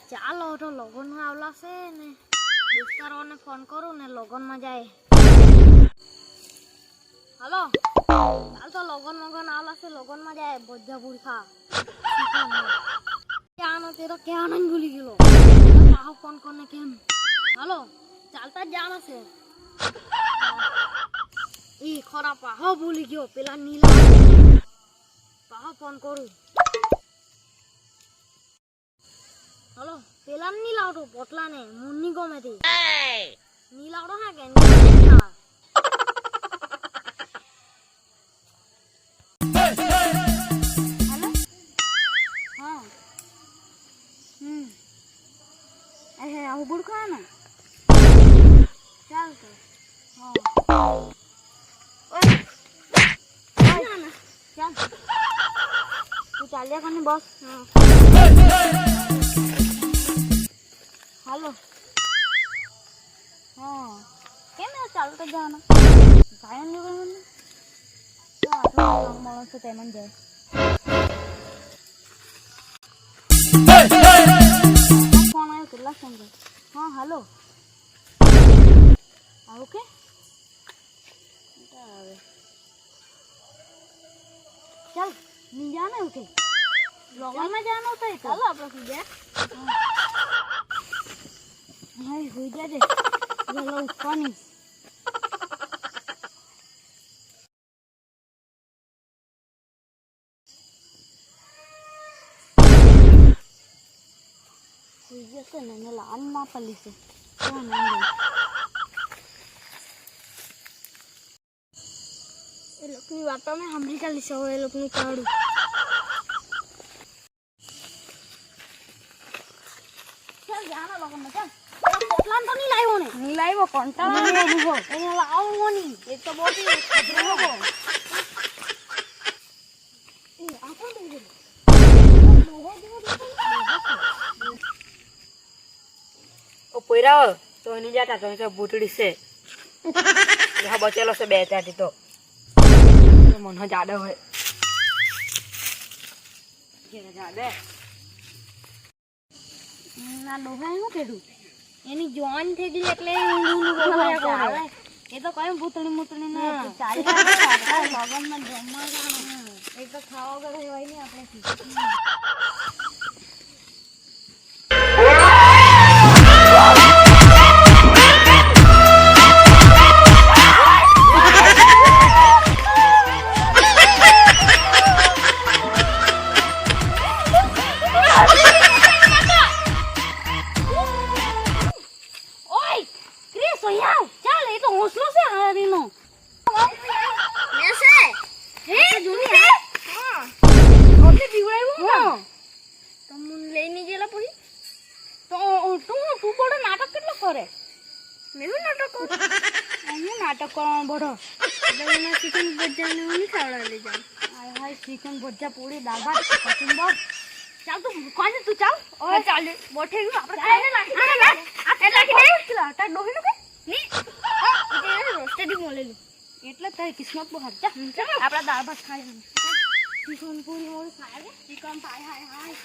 ચાલો તો લગનમાં આવલા છે ને દોસ્તારોને ફોન કરું ને લગનમાં જાય. હાલો ચાલ તો લગન આવલા છે લગનમાં જાય ભોજા પૂરી ખા ક્યાંનો તે તો ક્યાં નહીં ભૂલી ગયેલો પાહો ફોન કરને કેમ. હાલો ચાલતા જ જાણો છે ઈ ખરા પાહો ભૂલી ગયો પેલા નીલા પાહો ફોન કરું. હલો પેલા ની લાવતો પોટલા ને મુન્ની ગમે તે ની લાવતો હા કે નીલા હેલો હા આવું બુડખા ને ચાલ તો હા ચાલ તું ચાલ્યા કોની બસ. હાલો હા કેમ ચાલુ તો જવાનું ગાય નહીં માણસ છે તેમ જાય. ફોન આવ્યો કેટલા સમજાય. હા હાલો આવું કે ચાલ નહીં જાને એવું કે લગનમાં જવાનું તો ચાલો આપણે સુઈ હા સુઈ જાજે ચાલો ઉઠવાની સુઈ જશે ને એને લાન માં પલી છે એ લોકોની વાતો મેં સાંભળી ચાલી છે એ લોકોનું કાઢું. ચાલ જાના લોકોને ચાલ પોટલાન તો નહીં લાવ્યો ને નહીં લાવ્યો કંટાળો એને લાવો નહીં એક તો બોટી ખબરો હો એ આપો દે ઓ પોયરા તો એની જાતા તો ભૂતડી છે હા બચેલો છે બે ચાટી તો મન જાડે હોય ઘેરે જાડે ના ડોહા શું કેડું એની જોન થઈ ગઈ એટલે ઊંડું બોલાયા કરે એ તો કઈ ભૂતણી મૂતણી ને ચાલી લગનમાં જમવા જાણો એ તો ખાવા વગર હોય નહીં આપણે નાટક કરવા બડો ચિકન ભજીયા ને નહીં ખાવડા લઈ જાવ હાય ચિકન ભજીયા પૂરી દાળ ભાત કચુંબર ચાલ તું કોને તું ચાલ ઓય ચાલ બોઠે આપણે ખાઈને નાખી દે તા ડોહી નો કે ની એ રોસ્ટેડી મોલેલું એટલે તારી કિસ્મત બહુ હરજા આપડા દાળ ભાત ખાઈ ચિકન પૂરી મોરી ખાય ચિકન પાય હાય હાય